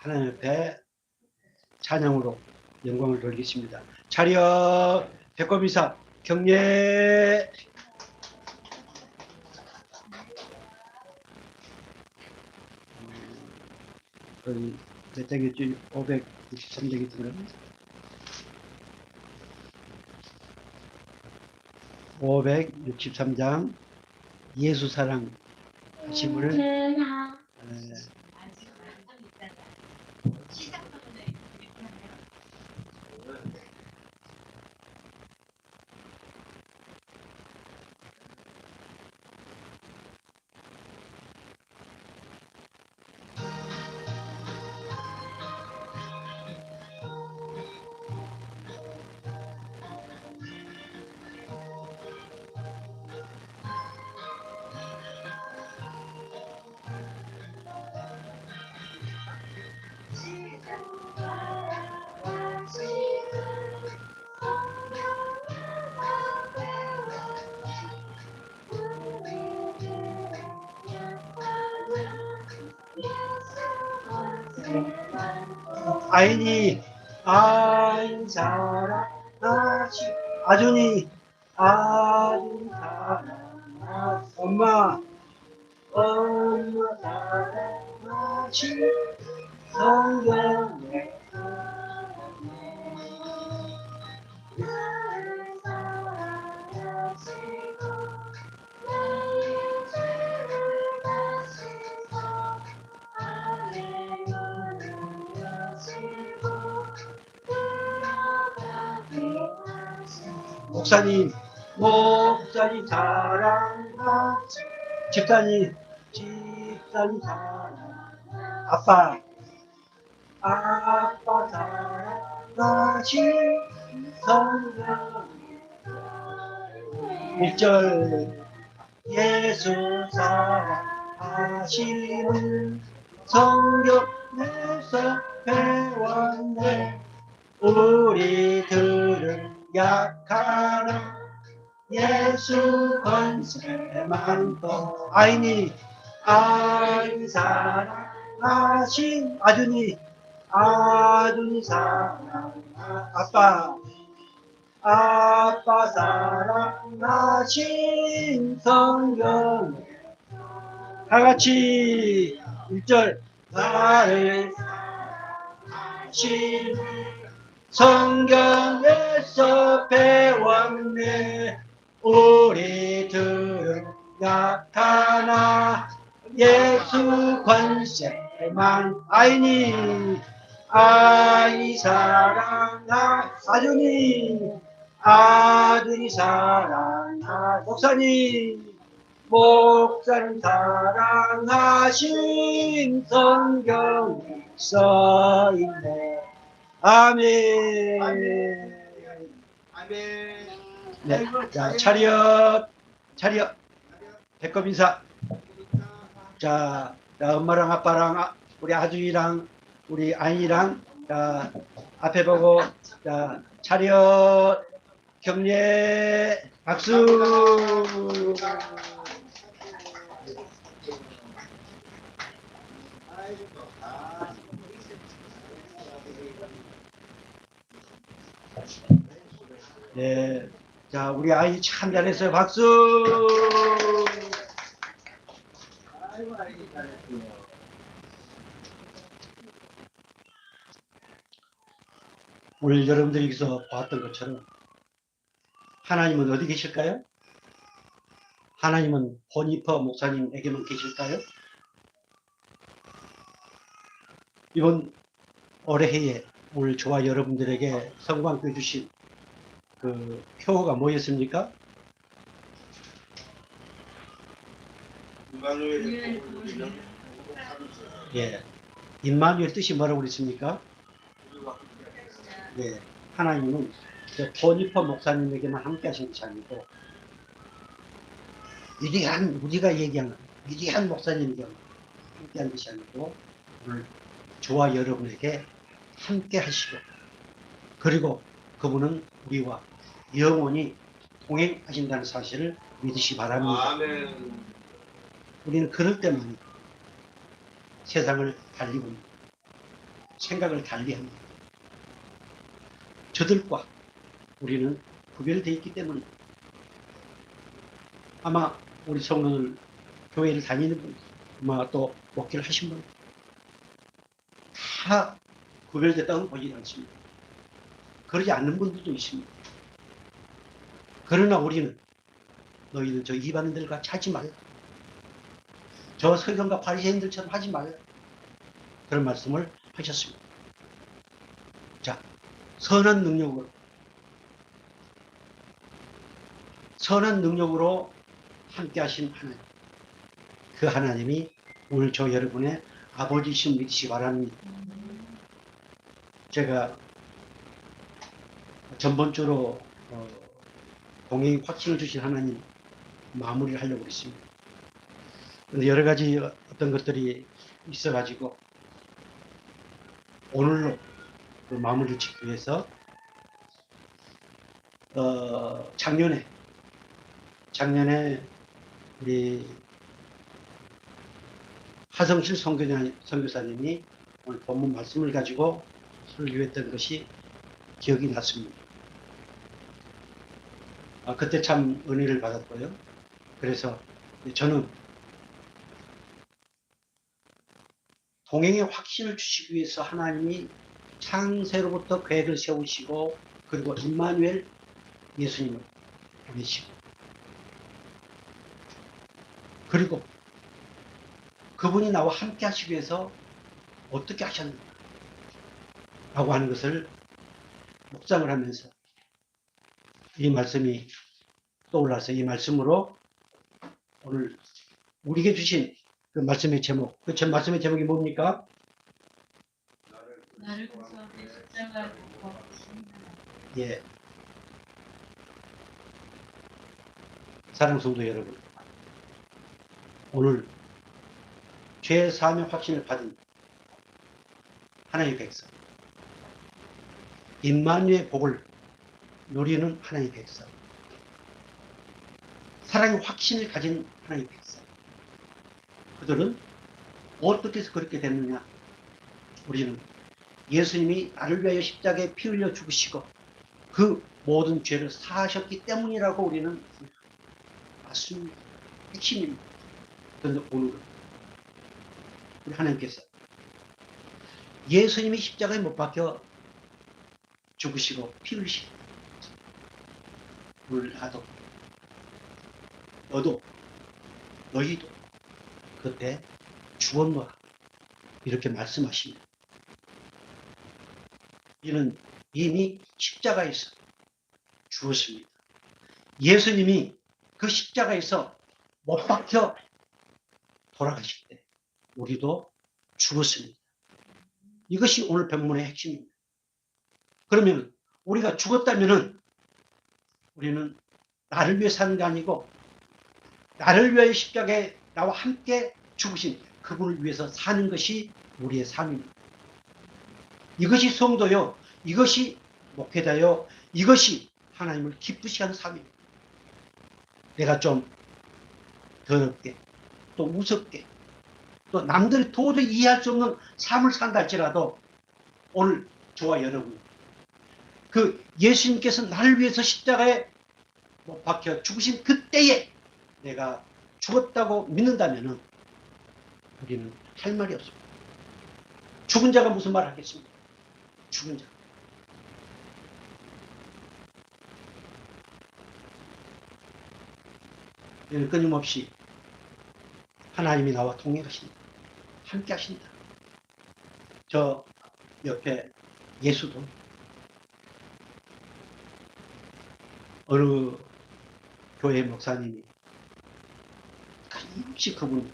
하나님 앞에 찬양으로 영광을 돌리겠습니다. 차렷 배꼽인사 경례. 거의 몇 장이었지? 563장이던가? 563장 예수 사랑 하심을 아인이 아인 사랑하시 아준이 아준 사랑하시 엄마 사랑하시 성경에 목사님 사랑하시 집사님 사랑 아빠 사랑하시 성령 1절 예수 사랑하심을 성경에서 배웠네. 우리들은 약하나 예수 권세만 더 아인 사랑하신 아준이 사랑 아빠 사랑하신 성경 다같이 1절 나를 사랑하신 성경에서 배웠네. 우리들은 약하나 예수 권세만 아인이 사랑하 아준이 사랑하 목사님 사랑하신 성경에 써있네. 아멘. 네, 자 차렷 배꼽 인사. 자 엄마랑 아빠랑 우리 아준이랑 우리 아인이랑 자 앞에 보고 자 차렷 경례 박수. 네, 자 우리 아이 참 잘했어요. 박수. 오늘 여러분들이 여기서 봤던 것처럼 하나님은 어디 계실까요? 하나님은 보니퍼 목사님에게만 계실까요? 이번 올해에 오늘 저와 여러분들에게 성광교 주신 그 표어가 뭐였습니까? 예, 임마누엘 뜻이 뭐라고 그랬습니까? 예, 하나님은 보니퍼 목사님에게만 함께 하신 것이 아니고 위대한 우리가 얘기하는 위대한 목사님에게만 함께 한 것이 아니고 오늘 저와 여러분에게 함께 하시고 그리고 그분은 우리와 영원히 동행하신다는 사실을 믿으시 바랍니다. 아멘. 우리는 그럴 때만 세상을 달리고 생각을 달리합니다. 저들과 우리는 구별되어 있기 때문에 아마 우리 성도들 교회를 다니는 분, 아마 또 목회를 하신 분 다 구별됐다고 보지 않습니다. 그러지 않는 분들도 있습니다. 그러나 우리는 너희는 저 이방인들과 하지 말라. 저 서기관과 바리새인들처럼 하지 말라. 그런 말씀을 하셨습니다. 자, 선한 능력으로 함께 하신 하나님. 그 하나님이 오늘 저 여러분의 아버지이신 믿으시기 바랍니다. 제가 전번주로 동행이 확신을 주신 하나님 마무리를 하려고 했습니다. 그런데 여러 가지 어떤 것들이 있어가지고 오늘로 그 마무리를 짓기 위해서 작년에 우리 하성실 선교사님이 오늘 본문 말씀을 가지고 설교했던 것이 기억이 났습니다. 그때 참 은혜를 받았고요. 그래서 저는 동행의 확신을 주시기 위해서 하나님이 창세로부터 계획을 세우시고 그리고 임마누엘 예수님을 보내시고 그리고 그분이 나와 함께 하시기 위해서 어떻게 하셨는가 라고 하는 것을 묵상을 하면서 이 말씀이 떠올라서 이 말씀으로 오늘 우리에게 주신 그 말씀의 제목, 그 말씀의 제목이 뭡니까? 나를 구속해 십자가에 못 박히신 하나님. 예. 사랑하는 성도 여러분, 오늘 죄 사함의 확신을 받은 하나님의 백성, 임마누엘의 복을 누리는 하나님의 백성, 사랑의 확신을 가진 하나님의 백성, 그들은 어떻게 해서 그렇게 됐느냐? 우리는 예수님이 나를 위하여 십자가에 피 흘려 죽으시고 그 모든 죄를 사하셨기 때문이라고 우리는 맞습니다. 핵심입니다. 그런데 오늘은 우리 하나님께서 예수님이 십자가에 못 박혀 죽으시고 피 흘리시고 오늘 나도 너도 너희도 그때 죽었노라 이렇게 말씀하십니다. 이는 이미 십자가에서 죽었습니다. 예수님이 그 십자가에서 못 박혀 돌아가실 때 우리도 죽었습니다. 이것이 오늘 본문의 핵심입니다. 그러면 우리가 죽었다면 우리는 나를 위해 사는 게 아니고 나를 위하여 십자가에 나와 함께 죽으신 그분을 위해서 사는 것이 우리의 삶입니다. 이것이 성도요, 이것이 목회자요, 이것이 하나님을 기쁘시게 하는 삶입니다. 내가 좀 더럽게 또 우습게 또 남들이 도저히 이해할 수 없는 삶을 산다 할지라도 오늘 저와 여러분 그 예수님께서 나를 위해서 십자가에 못 박혀 죽으신 그때에 내가 죽었다고 믿는다면 우리는 할 말이 없습니다. 죽은 자가 무슨 말을 하겠습니까? 죽은 자. 우리는 끊임없이 하나님이 나와 동행하신다. 함께 하신다. 저 옆에 예수도 어느 교회 목사님이 끊임없이 그분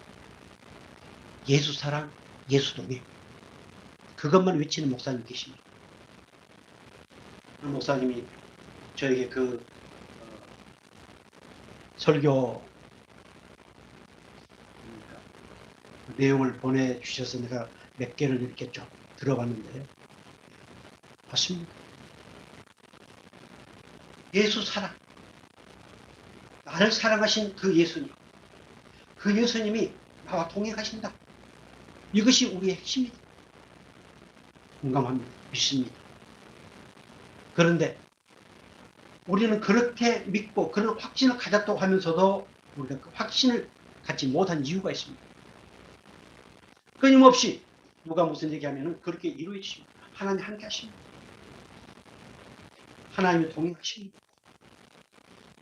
예수 사랑, 예수 동행 그것만 외치는 목사님 계십니다. 그 목사님이 저에게 그 설교 내용을 보내주셔서 내가 몇 개를 이렇게 쭉 들어봤는데 맞습니다. 예수 사랑, 나를 사랑하신 그 예수님, 그 예수님이 나와 동행하신다. 이것이 우리의 핵심이다. 공감합니다. 믿습니다. 그런데 우리는 그렇게 믿고 그런 확신을 가졌다고 하면서도 우리가 그 확신을 갖지 못한 이유가 있습니다. 끊임없이 누가 무슨 얘기하면 그렇게 이루어 주십니다. 하나님 함께 하십니다. 하나님이 동행하십니다.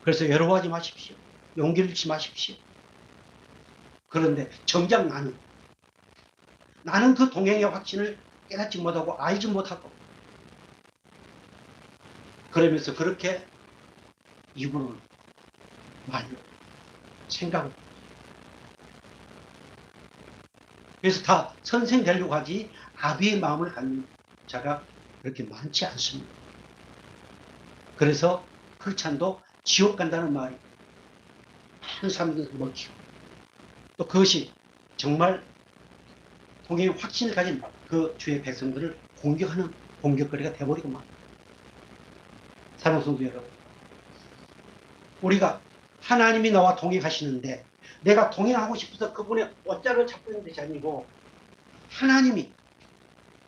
그래서 외로워하지 마십시오. 용기를 잃지 마십시오. 그런데 정작 나는 그 동행의 확신을 깨닫지 못하고 알지 못하고 그러면서 그렇게 입으로 말로 생각을 그래서 다 선생 되려고 하지 아비의 마음을 갖는 자가 그렇게 많지 않습니다. 그래서 크리스찬도 지옥 간다는 말이 많은 사람들을 먹히고 또 그것이 정말 동행의 확신을 가진 그 주의 백성들을 공격하는 공격거리가 되어버리고 맙니다. 사랑하는 성도 여러분, 우리가 하나님이 나와 동행하시는데 내가 동행하고 싶어서 그분의 옷자를 잡고 있는 것이 아니고 하나님이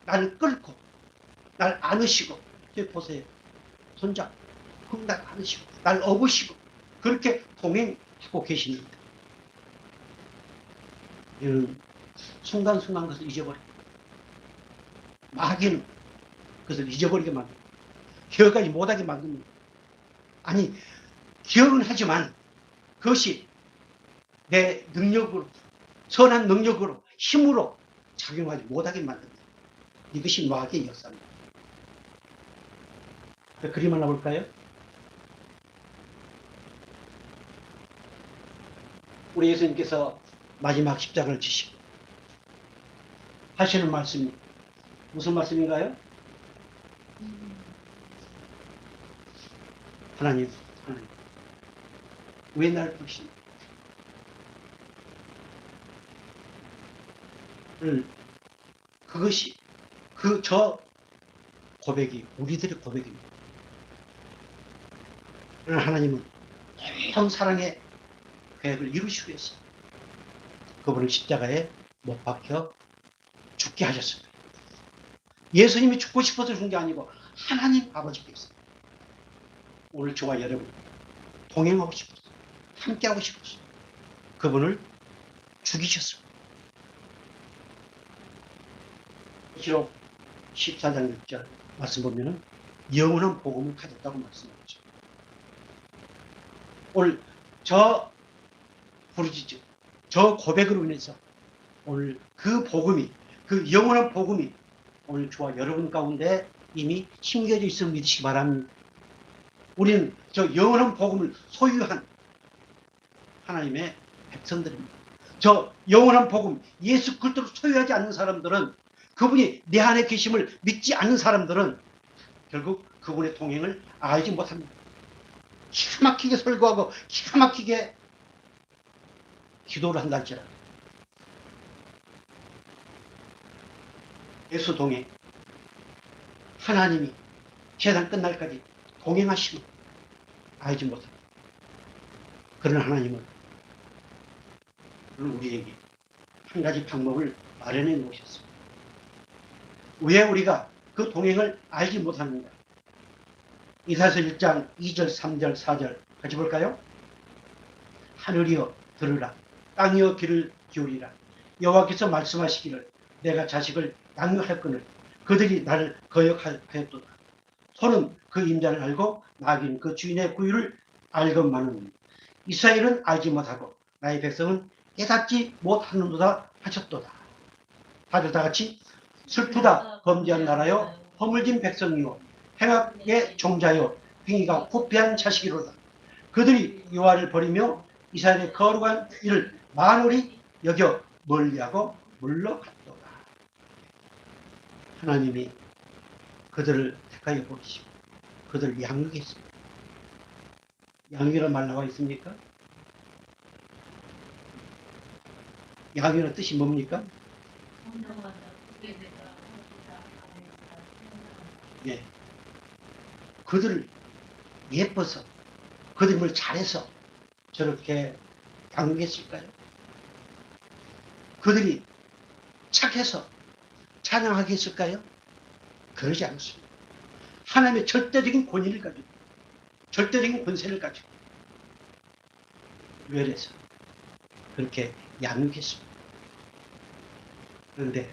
나를 끌고 날 안으시고 여기 보세요. 손잡고 날 안으시고 날 업으시고 그렇게 동행하고 계십니다. 이는 순간순간 그것을 잊어버립니다. 마귀는 그것을 잊어버리게 만듭니다. 기억하지 못하게 만듭니다. 아니 기억은 하지만 그것이 내 능력으로 선한 능력으로 힘으로 작용하지 못하게 만듭니다. 이것이 마귀의 역사입니다. 그림 하나 볼까요? 우리 예수님께서 마지막 십자가를 지시고 하시는 말씀이 무슨 말씀인가요? 하나님 왜 나를 부르십니까? 그것이 저 고백이 우리들의 고백입니다. 그러나 하나님은 온 사랑의 계획을 이루시기 위해서 그분을 십자가에 못 박혀 죽게 하셨습니다. 예수님이 죽고 싶어서 죽은 게 아니고 하나님 아버지께서 오늘 저와 여러분 동행하고 싶어서 함께하고 싶어서 그분을 죽이셨습니다. 기록 14장 6절 말씀 보면은 영원한 복음을 가졌다고 말씀하죠. 오늘 저 부르짖음, 저 고백으로 인해서 오늘 그 복음이, 그 영원한 복음이 오늘 저와 여러분 가운데 이미 심겨져 있음을 믿으시기 바랍니다. 우리는 저 영원한 복음을 소유한 하나님의 백성들입니다. 저 영원한 복음, 예수 그리스도를 소유하지 않는 사람들은 그분이 내 안에 계심을 믿지 않는 사람들은 결국 그분의 동행을 알지 못합니다. 기가 막히게 설교하고 기가 막히게 기도를 한달지라도 예수 동행 하나님이 세상 끝날까지 동행하시면 알지 못합니다. 그런 하나님은 우리에게 한 가지 방법을 마련해 놓으셨습니다. 왜 우리가 그 동행을 알지 못하는가? 이사야서 1장 2절 3절 4절 같이 볼까요? 하늘이여 들으라 땅이여 귀를 기울이라 여호와께서 말씀하시기를 내가 자식을 양육할거늘 그들이 나를 거역하였도다. 소는 그 임자를 알고 나귀는 그 주인의 구유를 알건만은 이스라엘은 알지 못하고 나의 백성은 깨닫지 못하는도다 하셨도다. 다들 다같이 슬프다 범죄한 나라요 허물진 백성이요 행악의 종자요 행위가 부패한 자식이로다. 그들이 여호와를 버리며 이스라엘의 거룩한 일을 만홀히 여겨 멀리하고 물러갔도다. 하나님이 그들을 택하여 보시고 그들을 양육했습니다. 양육이라는 말 나와 있습니까? 양육이라는 뜻이 뭡니까? 예. 그들을 예뻐서 그들이 뭘 잘해서 저렇게 양육했을까요? 그들이 착해서 찬양하게 했을까요? 그러지 않습니다. 하나님의 절대적인 권위를 가지고 절대적인 권세를 가지고 멸해서 그렇게 양육했습니다. 그런데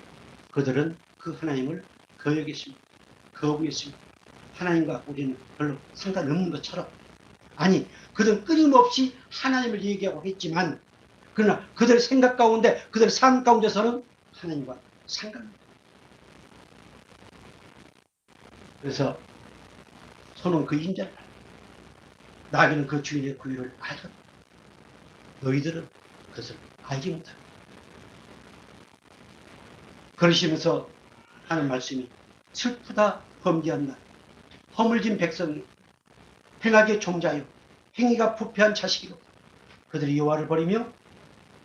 그들은 그 하나님을 거역했습니다. 거부했습니다. 하나님과 우리는 별로 상관없는 것처럼. 아니, 그들은 끊임없이 하나님을 얘기하고 했지만 그러나 그들의 생각 가운데 그들의 삶 가운데서는 하나님과 상관없다. 그래서 소는 그 인자를 나귀는 그 주인의 구유를 알거든. 너희들은 그것을 알지 못한다. 그러시면서 하는 말씀이 슬프다 범죄한 날 허물진 백성이 행하게 종자여 행위가 부패한 자식이로다. 그들이 여호와를 버리며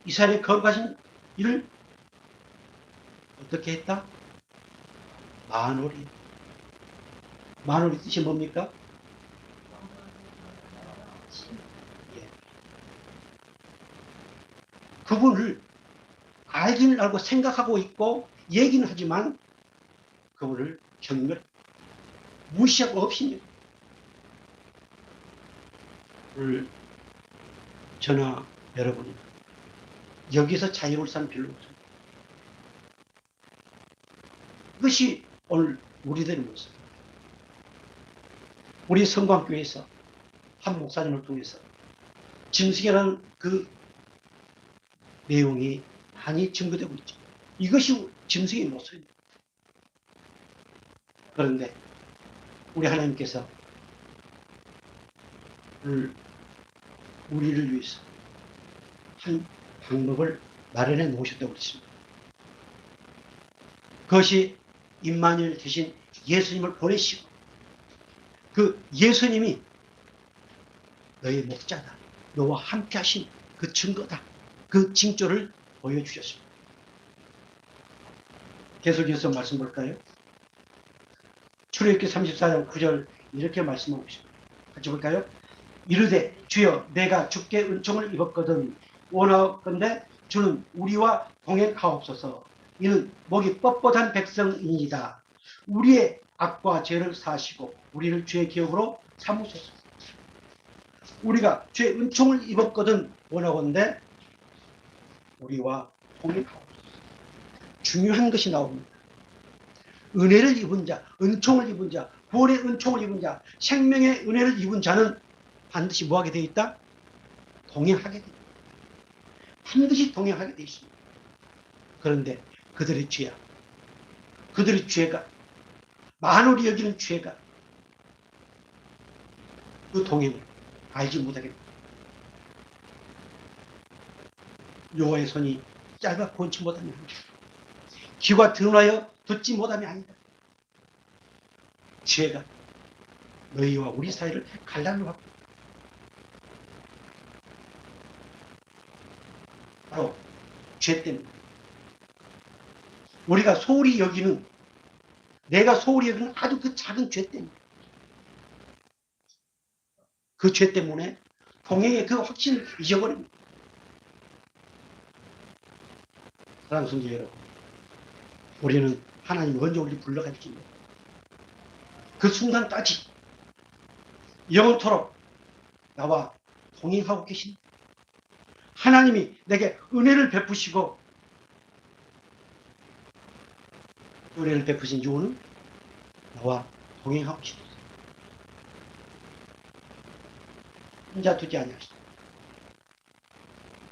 이스라엘의 거룩하신 이를 어떻게 했다? 만홀이. 만홀이 뜻이 뭡니까? 예. 그분을 알기는 알고 생각하고 있고 얘기는 하지만 그분을 경멸 무시하고 없습니다. 오늘 저나 여러분이 여기서 자유를 산 별로 없습니다. 그것이 오늘 우리들의 모습. 우리 성광교회에서 한 목사님을 통해서 짐승이라는 그 내용이 많이 증거되고 있죠. 이것이 짐승의 모습입니다. 그런데 우리 하나님께서 우리를 위해서 한 방법을 마련해 놓으셨다고 그랬습니다. 그것이 임마누엘 대신 예수님을 보내시고 그 예수님이 너의 목자다. 너와 함께 하신 그 증거다. 그 징조를 보여주셨습니다. 계속해서 말씀 볼까요? 출애굽기 34장 9절 이렇게 말씀하고 있습니다. 같이 볼까요? 이르되 주여 내가 주께 은총을 입었거든 원하건대 주는 우리와 동행하옵소서. 이는 목이 뻣뻣한 백성이니이다. 우리의 악과 죄를 사하시고 우리를 주의 기업으로 삼으소서. 우리가 주의 은총을 입었거든 원하건대 우리와 동행하옵소서. 중요한 것이 나옵니다. 은혜를 입은 자, 은총을 입은 자, 구원의 은총을 입은 자, 생명의 은혜를 입은 자는 반드시 뭐하게 되어 있다? 동행하게 되어 있다. 반드시 동행하게 되어 있습니다. 그런데 그들의 죄야. 그들의 죄가 만홀이 여기는 죄가 그 동행을 알지 못하게 됩니다. 여호와의 손이 짧아 본치 못함이 아니다. 귀가 드러나여 듣지 못함이 아니다. 죄가 너희와 우리 사이를 갈라놓았고 바로 죄 때문에 우리가 소홀히 여기는 내가 소홀히 여기는 아주 그 작은 죄 때문에 그 죄 때문에 동행의 그 확신을 잊어버립니다. 사랑하는 성도 여러분, 우리는 하나님 먼저 우리 불러갈지니 그 순간까지 영원토록 나와 동행하고 계신 하나님이 내게 은혜를 베푸시고 은혜를 베푸신 이유는 나와 동행하고 싶어서 혼자 두지 아니하시고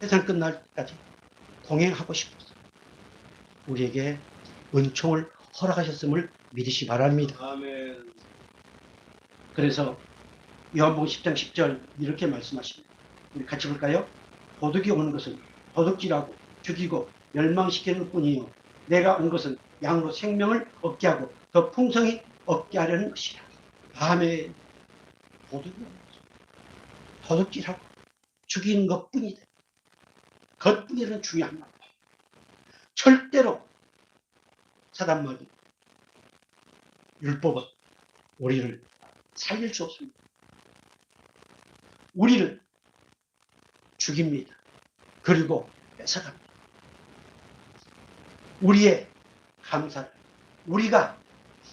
세상 끝날 때까지 동행하고 싶어서 우리에게 은총을 허락하셨음을 믿으시 바랍니다. 아멘. 그래서 요한복음 10장 10절 이렇게 말씀하십니다. 우리 같이 볼까요? 도둑이 오는 것은 도둑질하고 죽이고 멸망시키는 뿐이요 내가 온 것은 양으로 생명을 얻게 하고 더 풍성히 얻게 하려는 것이라. 밤에 도둑이 오는 것은 도둑질하고 죽이는 것뿐이다. 그것뿐이라는 중요한 말. 절대로 사단마귀 율법은 우리를 살릴 수 없습니다. 우리를 죽입니다. 그리고 뺏어갑니다. 우리의 감사를 우리가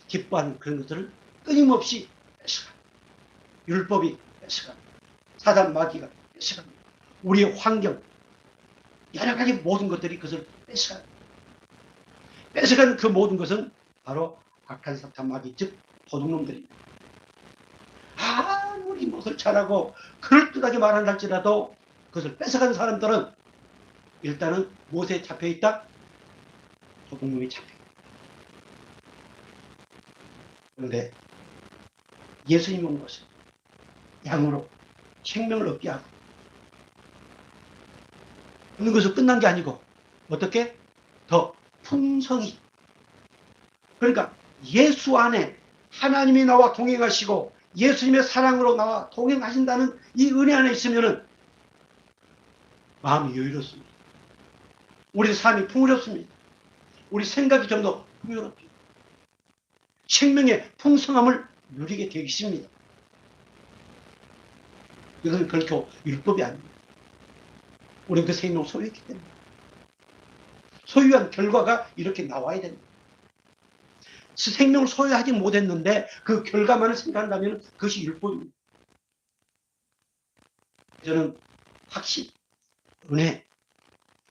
기뻐하는 그런 것들을 끊임없이 뺏어가. 율법이 뺏어가. 사단 마귀가 뺏어가. 우리의 환경, 여러 가지 모든 것들이 그것을 뺏어가. 뺏어간 그 모든 것은 바로 악한 사탄 마귀, 즉 도둑놈들입니다. 아무리 무엇을 잘하고 그럴듯하게 말한다 할지라도 그것을 뺏어간 사람들은 일단은 무엇에 잡혀있다? 도둑놈이 잡혀있다. 그런데 예수님이 온 것은 양으로 생명을 얻게 하고 얻는 것으로 끝난 게 아니고 어떻게? 더 풍성히. 그러니까 예수 안에 하나님이 나와 동행하시고 예수님의 사랑으로 나와 동행하신다는 이 은혜 안에 있으면은 마음이 여유롭습니다. 우리 삶이 풍요롭습니다. 우리 생각이 좀 더 풍요롭습니다. 생명의 풍성함을 누리게 되어 있습니다. 이것은 결코 율법이 아닙니다. 우리는 그 생명을 소유했기 때문에 소유한 결과가 이렇게 나와야 됩니다. 생명을 소유하지 못했는데 그 결과만을 생각한다면 그것이 율법입니다. 저는 확신, 은혜,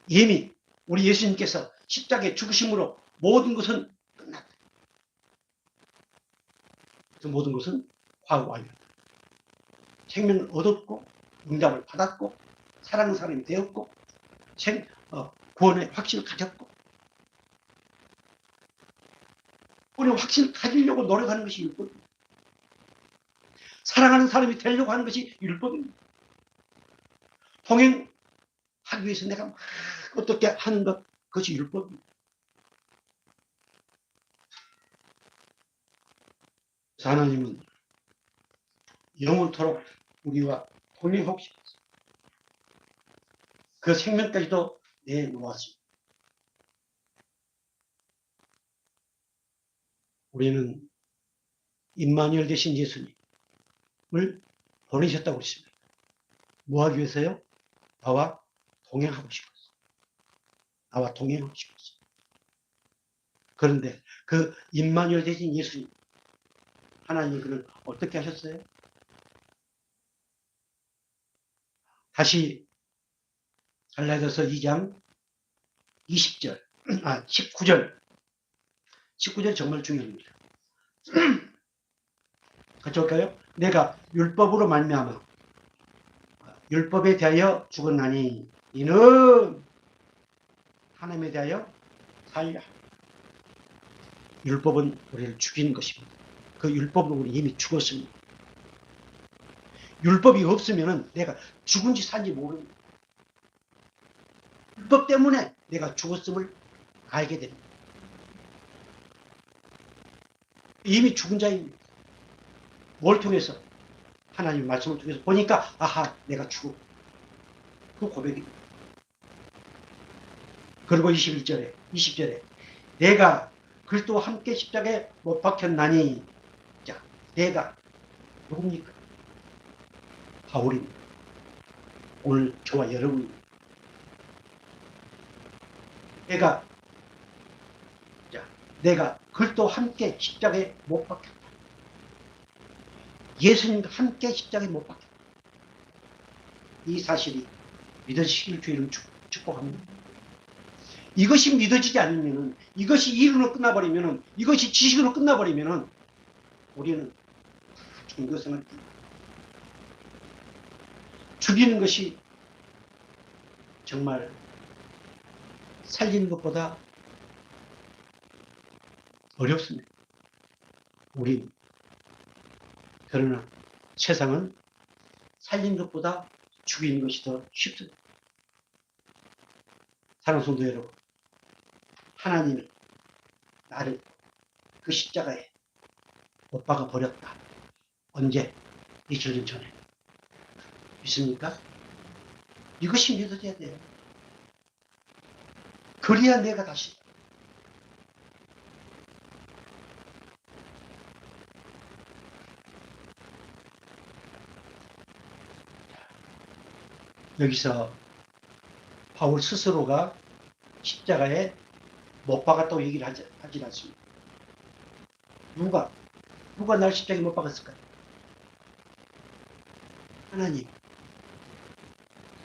이미 우리 예수님께서 십자가에 죽으심으로 모든 것은 끝났다. 그 모든 것은 과거 완료. 생명을 얻었고 응답을 받았고 사랑하는 사람이 되었고 구원의 확신을 가졌고 우리는 확신을 가지려고 노력하는 것이 율법입니다. 사랑하는 사람이 되려고 하는 것이 율법입니다. 동행하기 위해서 내가 막 어떻게 하는 것, 그것이 율법입니다. 그래서 하나님은 영원토록 우리와 동행하고 싶었어요. 그 생명까지도 내놓았습니다. 우리는 임마누엘 되신 예수님을 보내셨다고 했습니다. 뭐 하기 위해서요? 나와 동행하고 싶었어요. 나와 동행하고 싶었어요. 그런데 그 임마누엘 되신 예수님, 하나님이 그를 어떻게 하셨어요? 다시 갈라디아서 2장 20절, 19절. 19절이 정말 중요합니다. 같이 볼까요? 내가 율법으로 말미암아 율법에 대하여 죽었나니 이는 하나님에 대하여 살려. 율법은 우리를 죽이는 것입니다. 그 율법으로 우리 이미 죽었습니다. 율법이 없으면 내가 죽은지 산지 모릅니다. 율법 때문에 내가 죽었음을 알게 됩니다. 이미 죽은 자입니다. 뭘 통해서? 하나님 말씀을 통해서 보니까 아하 내가 죽어. 그 고백입니다. 그리고 20절에 내가 그리스도와 함께 십자가에 못 박혔나니. 자, 내가 누굽니까? 바울입니다. 오늘 저와 여러분입니다. 내가 그리스도와 함께 십자가에 못 박혔다. 예수님과 함께 십자가에 못 박혔다. 이 사실이 믿어지시길 주의를 축복합니다. 이것이 믿어지지 않으면, 이것이 이론으로 끝나버리면, 이것이 지식으로 끝나버리면 우리는 종교생활 죽이는 것이 정말 살리는 것보다 어렵습니다. 그러나 세상은 살리는 것보다 죽이는 것이 더 쉽습니다. 사랑하는 성도 여러분, 하나님은 나를 그 십자가에 못 박아 버렸다. 언제? 2000년 전에. 믿습니까? 이것이 믿어져야 돼요. 그래야 내가 다시 여기서 바울 스스로가 십자가에 못 박았다고 얘기를 하지 않습니다. 누가 날 십자가에 못 박았을까요? 하나님.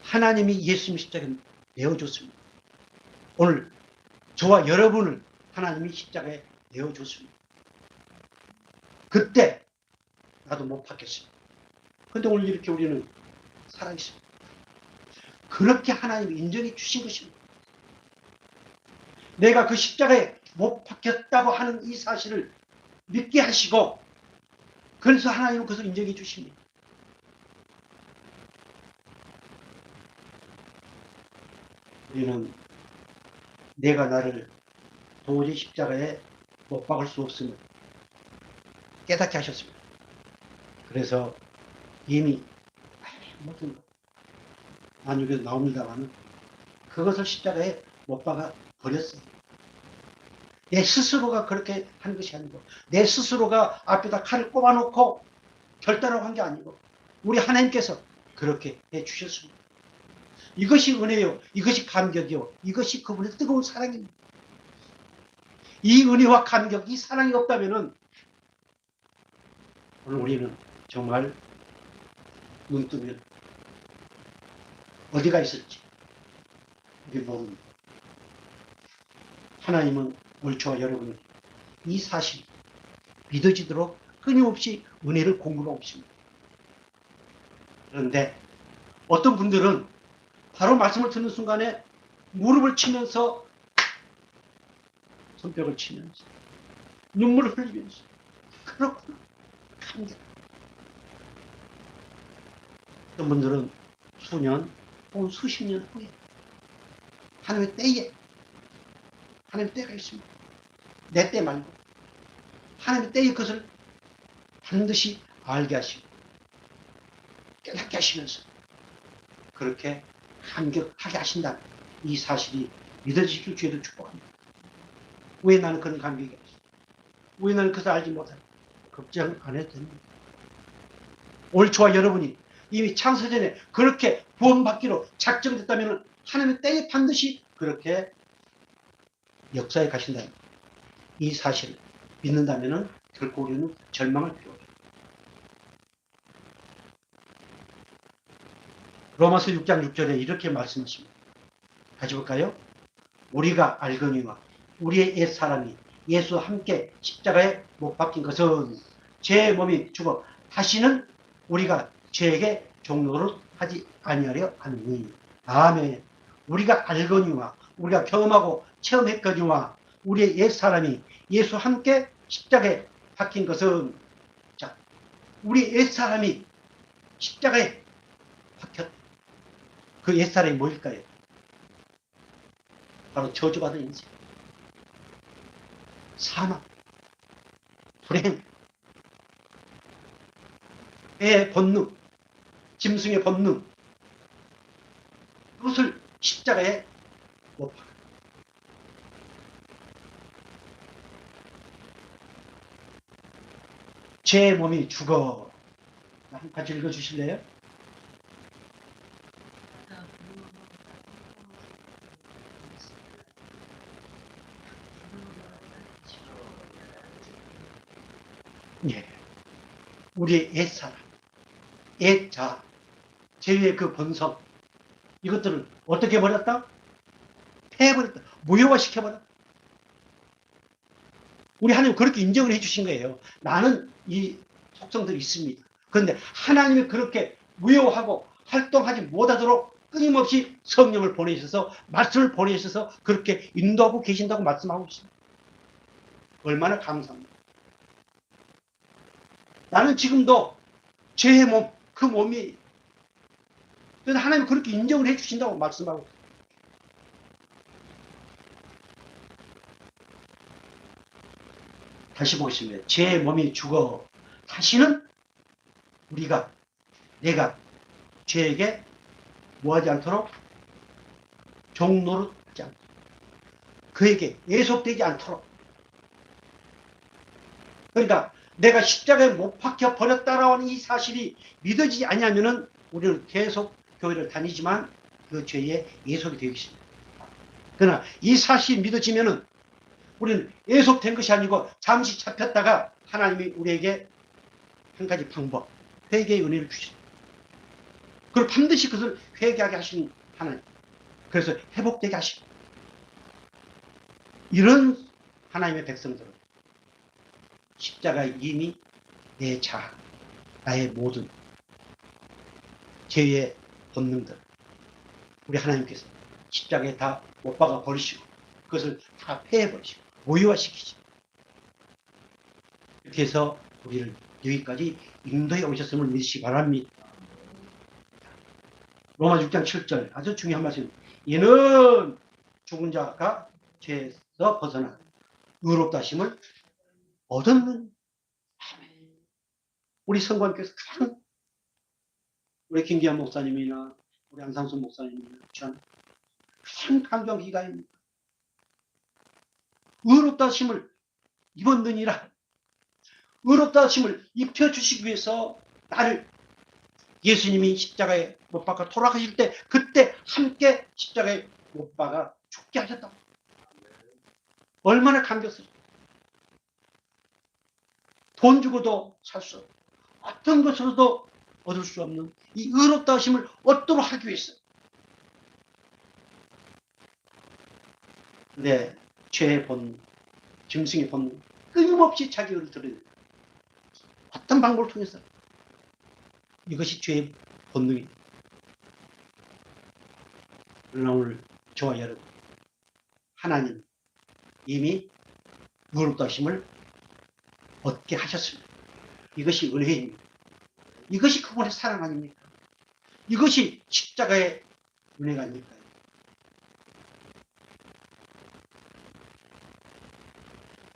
하나님이 예수님 십자가에 내어줬습니다. 오늘 저와 여러분을 하나님이 십자가에 내어줬습니다. 그때 나도 못 박혔습니다. 그런데 오늘 이렇게 우리는 살아있습니다. 그렇게 하나님이 인정해 주신 것입니다. 내가 그 십자가에 못 박혔다고 하는 이 사실을 믿게 하시고, 그래서 하나님은 그것을 인정해 주십니다. 우리는 내가 나를 도저히 십자가에 못 박을 수 없음을 깨닫게 하셨습니다. 그래서 이미 모든 안육에서 나옵니다만 그것을 십자가에 못 박아 버렸어요. 내 스스로가 그렇게 하는 것이 아니고, 내 스스로가 앞에다 칼을 꼽아놓고 결단을 한 게 아니고, 우리 하나님께서 그렇게 해주셨습니다. 이것이 은혜요, 이것이 감격이요, 이것이 그분의 뜨거운 사랑입니다. 이 은혜와 감격, 이 사랑이 없다면 오늘 우리는 정말 눈 뜨면 어디가 있을지 우리 모릅니다. 하나님은 오늘 저와 여러분 이 사실 믿어지도록 끊임없이 은혜를 공급하고 있습니다. 그런데 어떤 분들은 바로 말씀을 듣는 순간에 무릎을 치면서, 손뼉을 치면서, 눈물을 흘리면서, 그렇구나, 감격. 어떤 분들은 수년 혹은 수십 년 후에 하나님의 때에, 하나님의 때가 있습니다. 내 때 말고 하나님의 때에 그것을 반드시 알게 하시고 깨닫게 하시면서 그렇게 감격하게 하신다는 이 사실이 믿어지길 주에도 축복합니다. 왜 나는 그런 감격이 없어? 왜 나는 그것을 알지 못하냐? 걱정 안 해도 됩니다. 오늘 저와 여러분이 이미 창세전에 그렇게 구원받기로 작정됐다면 하나님의 때에 반드시 그렇게 역사에 가신다는 이 사실을 믿는다면 결코 우리는 절망할 필요 없습니다. 로마서 6장 6절에 이렇게 말씀하십니다. 같이 볼까요? 우리가 알거니와 우리의 옛사람이 예수와 함께 십자가에 못 박힌 것은 죄의 몸이 죽어 다시는 우리가 죄에게 종노릇 하지 아니하려 하느니. 아멘. 우리가 알거니와 우리가 경험하고 체험했거니와 우리의 옛사람이 예수와 함께 십자가에 박힌 것은, 자, 우리 옛사람이 십자가에 박혔. 그 옛사람이 뭐일까요? 바로 저주받은 인생, 사망, 불행, 배의 본능, 짐승의 본능, 그것을 십자가에 못 박아. 제 몸이 죽어. 같이 읽어주실래요? 예. 우리의 옛사람, 옛자, 죄의 그 본성, 이것들을 어떻게 버렸다? 패해버렸다. 무효화시켜버렸다. 우리 하나님 그렇게 인정을 해주신 거예요. 나는 이 속성들이 있습니다. 그런데 하나님이 그렇게 무효하고 활동하지 못하도록 끊임없이 성령을 보내셔서, 말씀을 보내셔서 그렇게 인도하고 계신다고 말씀하고 있습니다. 얼마나 감사합니다. 나는 지금도 죄의 몸, 그 몸이, 그래서 하나님이 그렇게 인정을 해주신다고 말씀하고 있습니다. 다시 보겠습니다. 제 몸이 죽어 다시는 내가 죄에게 뭐하지 않도록, 종노릇 하지 않도록, 그에게 예속되지 않도록. 그러니까 내가 십자가에 못 박혀 버렸다라는 이 사실이 믿어지지 않으면은 우리는 계속 교회를 다니지만 그 죄에 예속이 되어 있습니다. 그러나 이 사실이 믿어지면은 우리는 예속된 것이 아니고 잠시 잡혔다가 하나님이 우리에게 한 가지 방법, 회개의 은혜를 주시죠. 그리고 반드시 그것을 회개하게 하시는 하나님. 그래서 회복되게 하시고, 이런 하나님의 백성들은 십자가에 이미 내 자아, 나의 모든 죄의 본능들, 우리 하나님께서 십자가에 다 못 박아 버리시고, 그것을 다 폐해버리시고, 무효화시키시고, 이렇게 해서 우리를 여기까지 인도해 오셨음을 믿으시기 바랍니다. 로마 6장 7절 아주 중요한 말씀. 이는 죽은 자가 죄에서 벗어나 의롭다 하심을 얻었는. 아멘. 우리 성관께서 가장, 우리 김기환 목사님이나 우리 안상수 목사님이나 전 가장 강조한 기가입니다. 의롭다 하심을 입었느니라. 의롭다 하심을 입혀주시기 위해서 나를, 예수님이 십자가에 못 박아 돌아가실 때 그때 함께 십자가에 못 박아 죽게 하셨다고. 얼마나 감격스러워. 돈 주고도 살 수 없는, 어떤 것으로도 얻을 수 없는 이 의롭다 하심을 얻도록 하기 위해서 내 죄의 본능, 짐승의 본능, 끊임없이 자기 의를 드러내는 어떤 방법을 통해서 이것이 죄의 본능입니다. 그러나 오늘 저와 여러분, 하나님 이미 의롭다 하심을 얻게 하셨습니다. 이것이 은혜입니다. 이것이 그분의 사랑 아닙니까? 이것이 십자가의 은혜가 아닙니까?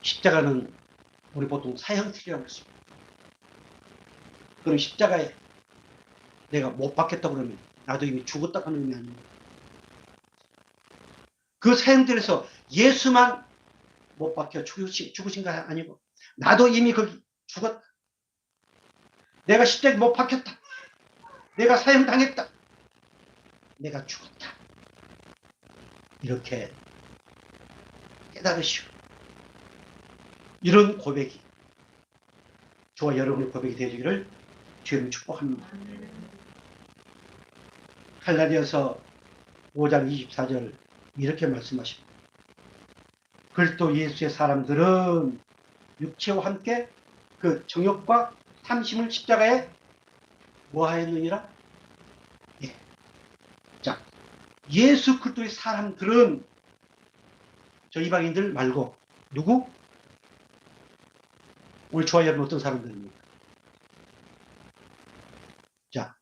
십자가는 우리 보통 사형틀이라고 했습니다. 그럼 십자가에 내가 못 박혔다 그러면 나도 이미 죽었다 하는 의미 아닙니까? 그 사형틀에서 예수만 못 박혀 죽으신 거 아니고 나도 이미 거기 죽었다. 내가 십자가에 못 박혔다. 내가 사형당했다. 내가 죽었다. 이렇게 깨달으시오. 이런 고백이 저와 여러분의 고백이 되기를 주님 축복합니다. 갈라디아서 5장 24절 이렇게 말씀하십니다. 그리스도 예수의 사람들은 육체와 함께 그 정욕과 탐심을 십자가에 뭐하였느니라? 예. 자, 예수 그리스도의 사람들은 저 이방인들 말고 누구? 우리 저와 여러분 어떤 사람들입니까? 자,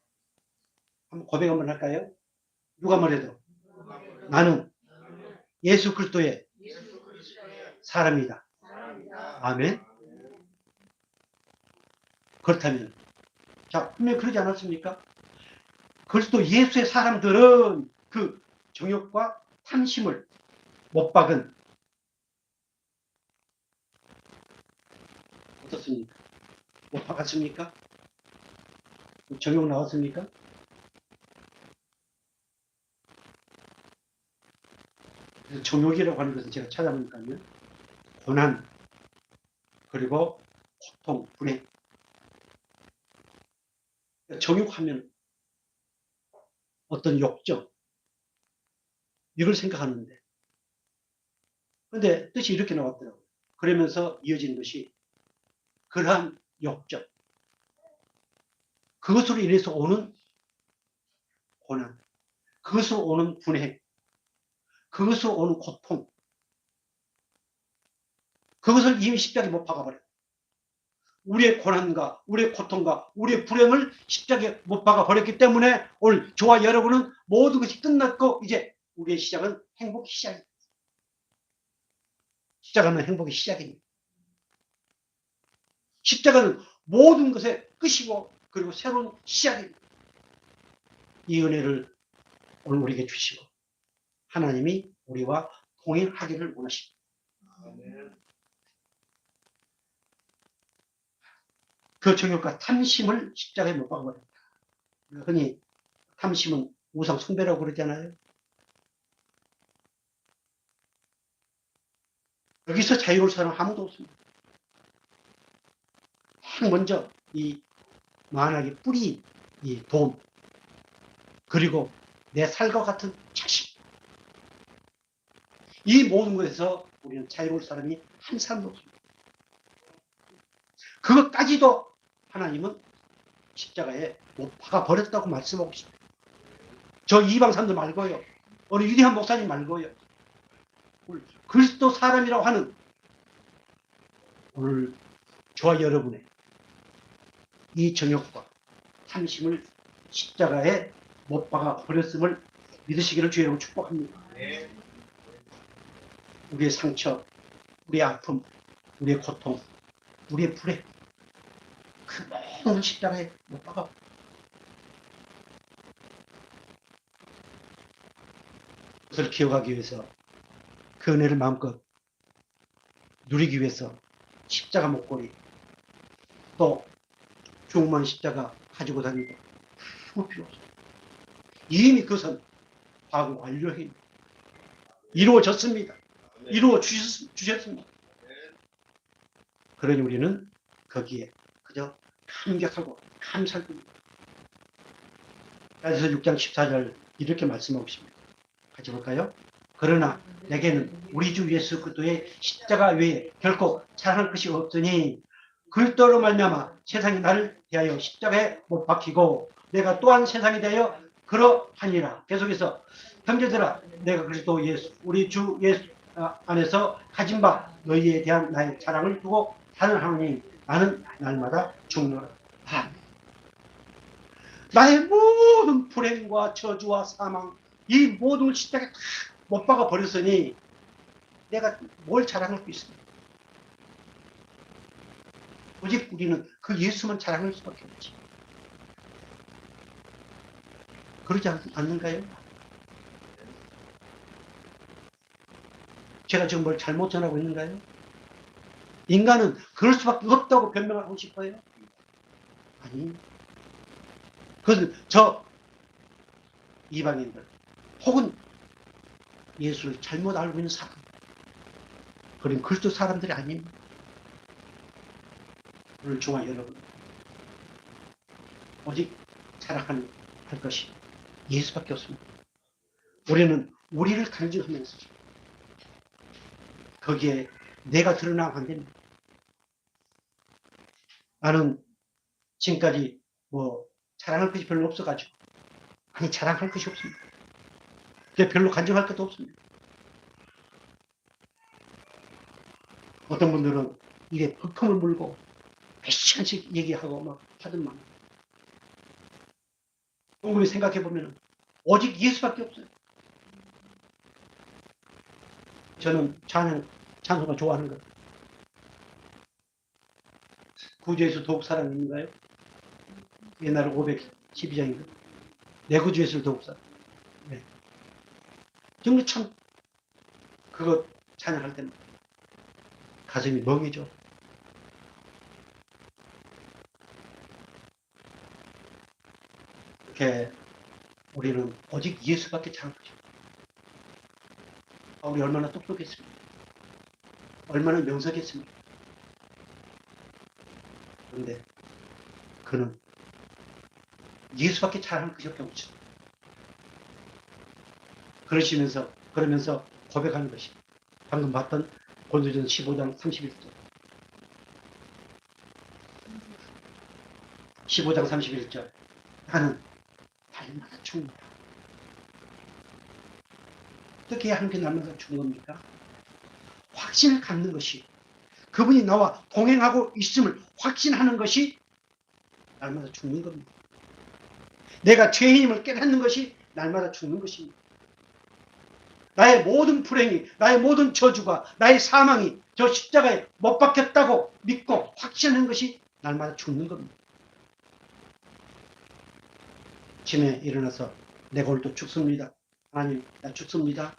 한번 고백 한번 할까요? 누가 말해도 나는 예수 그리스도의 사람이다. 아멘. 그렇다면, 자, 분명히 그러지 않았습니까? 그리스도 예수의 사람들은 그 정욕과 탐심을 못 박은, 어떻습니까? 못 박았습니까? 정욕 나왔습니까? 그래서 정욕이라고 하는 것은 제가 찾아보니까요, 고난, 그리고 고통, 불행. 정욕하면 어떤 욕정, 이걸 생각하는데, 근데 뜻이 이렇게 나왔더라고요. 그러면서 이어지는 것이 그러한 욕정, 그것으로 인해서 오는 고난, 그것으로 오는 분해, 그것으로 오는 고통, 그것을 이미 십자가에 못 박아버려요. 우리의 고난과 우리의 고통과 우리의 불행을 십자가에 못 박아버렸기 때문에 오늘 저와 여러분은 모든 것이 끝났고 이제 우리의 시작은 행복의 시작입니다. 십자가는 행복의 시작입니다. 십자가는 모든 것의 끝이고 그리고 새로운 시작입니다. 이 은혜를 오늘 우리에게 주시고 하나님이 우리와 동행하기를 원하십니다. 그 정욕과 탐심을 십자가에 못 박아버립니다. 흔히 탐심은 우상 숭배라고 그러잖아요. 여기서 자유로울 사람은 아무도 없습니다. 먼저 이 만악의 뿌리인 이 돈, 그리고 내 살과 같은 자식, 이 모든 것에서 우리는 자유로울 사람이 한 사람도 없습니다. 그것까지도 하나님은 십자가에 못 박아 버렸다고 말씀하고 있습니다. 저 이방 사람들 말고요, 어느 위대한 목사님 말고요, 그리스도 사람이라고 하는 오늘 저와 여러분의 이 정욕과 탐심을 십자가에 못 박아 버렸음을 믿으시기를 주의로 축복합니다. 우리의 상처, 우리의 아픔, 우리의 고통, 우리의 불행, 그 모든 십자가에 못 박아. 그것을 기억하기 위해서, 그 은혜를 마음껏 누리기 위해서 십자가 목걸이, 또 주먹만 십자가 가지고 다니고 아무 필요 없어요. 이미 그것은 과거 완료해 이루어졌습니다. 이루어 주셨습니다. 그러니 우리는 거기에 그저 감격하고 감사할 뿐입니다. 그래서 6장 14절 이렇게 말씀하고 있습니다. 같이 볼까요? 그러나 내게는 우리 주 예수 그리스도의 십자가 외에 결코 자랑할 것이 없으니 그리스도로 말미암아 세상이 나를 대하여 십자가에 못 박히고 내가 또한 세상에 대하여 그러하니라. 계속해서 형제들아, 내가 그리스도 예수 우리 주 예수 안에서 가진 바 너희에 대한 나의 자랑을 두고 단언하노니 나는 날마다 죽노라. 나의 모든 불행과 저주와 사망, 이 모든 걸 십자가에 다 못 박아 버렸으니 내가 뭘 자랑할 수 있습니까? 오직 우리는 그 예수만 자랑할 수밖에 없지. 그러지 않는가요? 제가 지금 뭘 잘못 전하고 있는가요? 인간은 그럴 수밖에 없다고 변명하고 싶어요? 아니. 그것은 저 이방인들 혹은 예수를 잘못 알고 있는 사람, 그런 그리스도 사람들이 아닙니다. 오늘 중화 여러분, 오직 자랑할 것이 예수밖에 없습니다. 우리는 우리를 간증하면서 거기에 내가 드러나면 안 됩니다. 나는 지금까지 뭐 자랑할 것이 별로 없어가지고, 아니 자랑할 것이 없습니다. 별로 간증할 것도 없습니다. 어떤 분들은 이래 벅통을 물고 몇 시간씩 얘기하고 막 하더만, 곰곰이 생각해 보면 오직 예수밖에 없어요. 저는 찬송가 좋아하는 것. 구주에서 더욱 사랑인가요? 옛날에 512장인가? 내 구주에서 더욱 사랑. 네. 정말 참 그거 찬양할 때는 가슴이 멍해져. 이렇게 우리는 오직 예수밖에 찬양하죠. 우리 얼마나 똑똑했습니까? 얼마나 명석했습니까? 그런데 그는 예수밖에 찬양할 것이 없죠. 그러면서 고백하는 것이 방금 봤던 고린도전서 15장 31절. 15장 31절. 나는 날마다 죽는다. 어떻게 하나님께 날마다 죽는 겁니까? 확신을 갖는 것이, 그분이 나와 동행하고 있음을 확신하는 것이 날마다 죽는 겁니다. 내가 죄의 힘을 깨닫는 것이 날마다 죽는 것입니다. 나의 모든 불행이, 나의 모든 저주가, 나의 사망이 저 십자가에 못 박혔다고 믿고 확신하는 것이 날마다 죽는 겁니다. 아침에 일어나서 내가 오늘 또 죽습니다. 하나님, 나 죽습니다.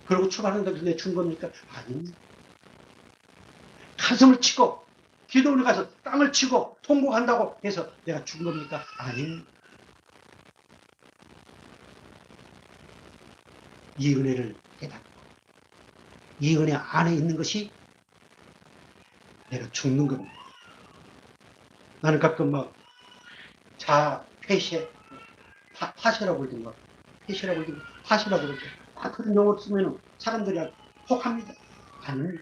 그러고 출발하는데 내 죽은 겁니까? 아닙니다. 가슴을 치고 기도원에 가서 땅을 치고 통곡한다고 해서 내가 죽은 겁니까? 아닙니다. 이 은혜를 깨닫고 이 은혜 안에 있는 것이 내가 죽는 겁니다. 나는 가끔 막 자폐쇄, 파쇄라고 그러든가, 폐쇄라고 그러든가, 파쇄라고 그러죠. 그런 용어를 쓰면 사람들이 혹합니다. 아니,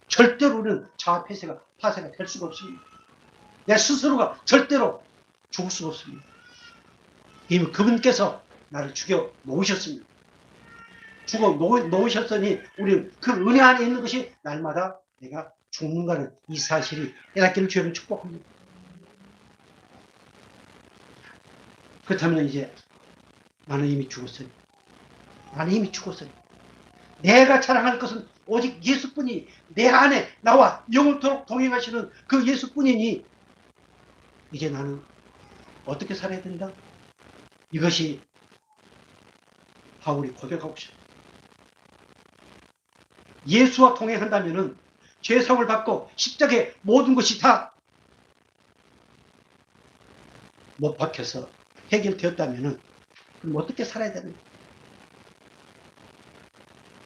절대로는 자폐쇄가, 파쇄가 될 수가 없습니다. 내 스스로가 절대로 죽을 수가 없습니다. 이미 그분께서 나를 죽여 놓으셨습니다. 죽어 놓으셨으니 우리는 그 은혜 안에 있는 것이 날마다 내가 죽는다는 이 사실이 깨닫기를 주여는 축복합니다. 그렇다면 이제 나는 이미 죽었으니, 나는 이미 죽었으니 내가 자랑할 것은 오직 예수뿐이니, 내 안에 나와 영원토록 동행하시는 그 예수뿐이니, 이제 나는 어떻게 살아야 된다? 이것이 바울이 고백하고 싶다. 예수와 동행한다면은 죄성을 받고 십자가에 모든 것이 다 못 박혀서 해결되었다면은 그럼 어떻게 살아야 되는가?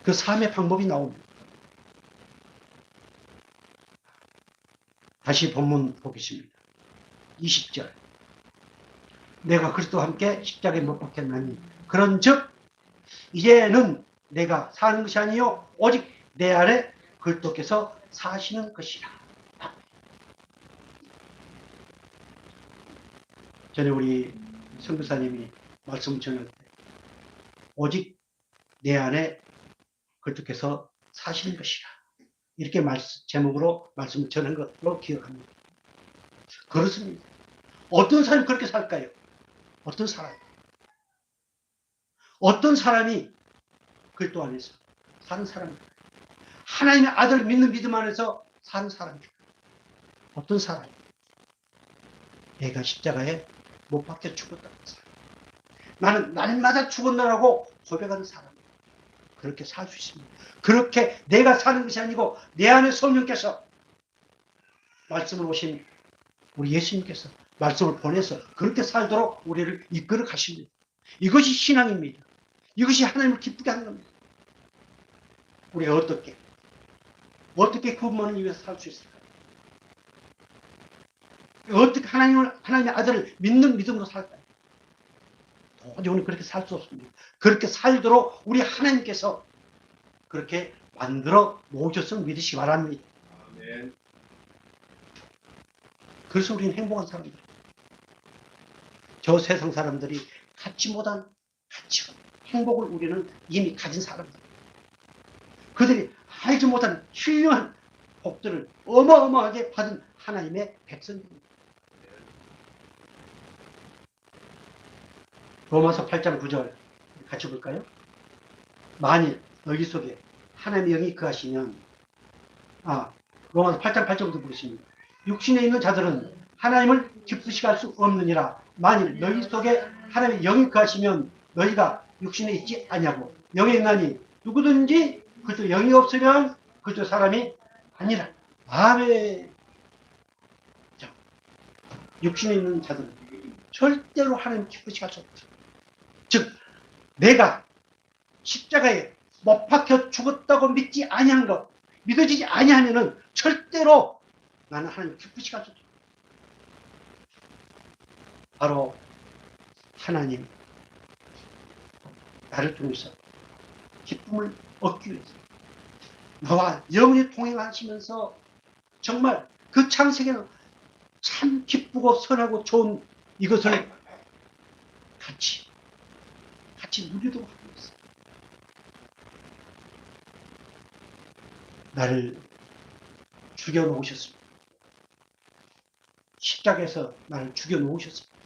그 삶의 방법이 나옵니다. 다시 본문 보겠습니다. 20절. 내가 그리스도와 함께 십자가에 못 박혔나니 그런즉 이제는 내가 사는 것이 아니요 오직 내 안에 그리스도께서 사시는 것이라. 전에 우리 선교사님이 말씀 전할 때 오직 내 안에 그리스도께서 사시는 것이라, 이렇게 제목으로 말씀을 전한 것으로 기억합니다. 그렇습니다. 어떤 사람이 그렇게 살까요? 어떤 사람이 그리스도 안에서 사는 사람입니다. 하나님의 아들 믿는 믿음 안에서 사는 사람입니다. 어떤 사람이 내가 십자가에 못 박혀 죽었다는 사람, 나는 날마다 죽었나라고 고백하는 사람입니다. 그렇게 살 수 있습니다. 그렇게 내가 사는 것이 아니고 내 안에 성령께서 말씀을 오신 우리 예수님께서 말씀을 보내서 그렇게 살도록 우리를 이끌어 가십니다. 이것이 신앙입니다. 이것이 하나님을 기쁘게 하는 겁니다. 우리가 어떻게 그분만을 위해서 살 수 있을까요? 어떻게 하나님의 아들을 믿는 믿음으로 살까요? 도저히 우리는 그렇게 살 수 없습니다. 그렇게 살도록 우리 하나님께서 그렇게 만들어 놓으셨음을 믿으시기 바랍니다. 아멘. 그래서 우리는 행복한 사람들. 저 세상 사람들이 갖지 못한 가치와 행복을 우리는 이미 가진 사람들. 그들이 알지 못한 훌륭한 복들을 어마어마하게 받은 하나님의 백성들입니다. 로마서 8장 9절 같이 볼까요? 만일 너희 속에 하나님의 영이 거하시면, 로마서 8장 8절부터 보겠습니다. 육신에 있는 자들은 하나님을 기쁘시게 할 수 없느니라. 만일 너희 속에 하나님의 영이 거하시면 너희가 육신에 있지 아니하고 영에 있나니 누구든지 그저 영이 없으면 그저 사람이 아니라. 아멘. 자, 육신에 있는 자들은 절대로 하나님 기쁘시게 할 수 없다. 즉 내가 십자가에 못 박혀 죽었다고 믿지 아니한 것, 믿어지지 아니하면은 절대로 나는 하나님 기쁘시게 할 수 없다. 바로 하나님 나를 통해서 기쁨을 얻기 위해서 나와 영원히 동행하시면서 정말 그 창세계는 참 기쁘고 선하고 좋은 이것을 같이 누리도록 하고 있어요. 나를 죽여놓으셨습니다. 십자가에서 나를 죽여놓으셨습니다.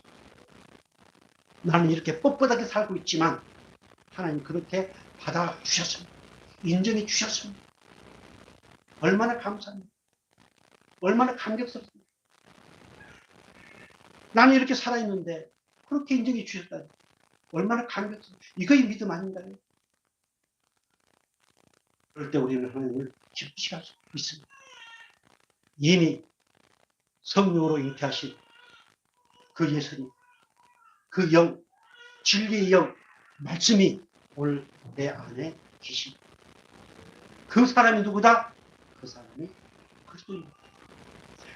나는 이렇게 뻣뻣하게 살고 있지만 하나님 그렇게 받아주셨습니다. 인정해 주셨습니다. 얼마나 감사합니다. 얼마나 감격스럽습니다. 나는 이렇게 살아있는데 그렇게 인정해 주셨다니 얼마나 감격스럽습니다. 이거의 믿음 아닌가요? 그럴 때 우리는 하나님을 기쁘시게 할 수 있습니다. 이미 성령으로 잉태하신 그 예수님, 그 영, 진리의 영, 말씀이 오늘 내 안에 계십니다. 그 사람이 누구다? 그 사람이 그리스도입니다.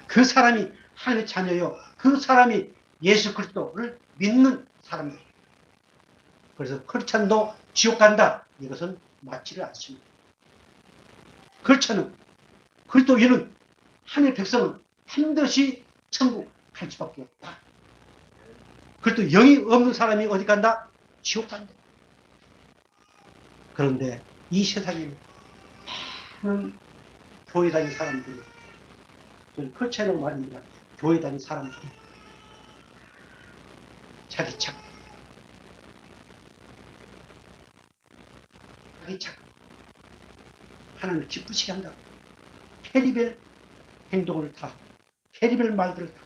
그 사람이 하나님의 자녀요. 그 사람이 예수 그리스도를 믿는 사람들. 그래서 크리스찬도 지옥 간다. 이것은 맞지를 않습니다. 크리스찬은 그리스도인은 하나님의 백성은 반드시 천국 갈 수밖에 없다. 그리고 영이 없는 사람이 어디 간다? 지옥 간다. 그런데 이 세상에 많은 교회 다니는 사람들이, 저는 크리스찬이라고 말입니다. 교회 다니는 사람들이 자기 착, 하나님을 기쁘시게 한다. 캐리벨 행동을 다, 캐리벨 말들을 다.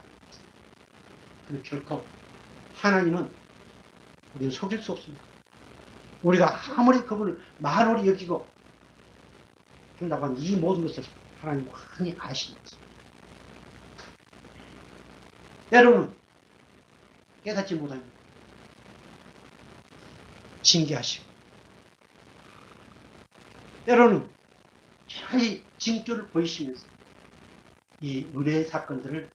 근데 결코 하나님은 우리는 속일 수 없습니다. 우리가 아무리 그분을 만홀히 여기고 한다고 하는 이 모든 것을 하나님 많이 아십니다. 때로는 깨닫지 못합니다. 징계하시고, 때로는 차라리 징조를 보이시면서 이 은혜의 사건들을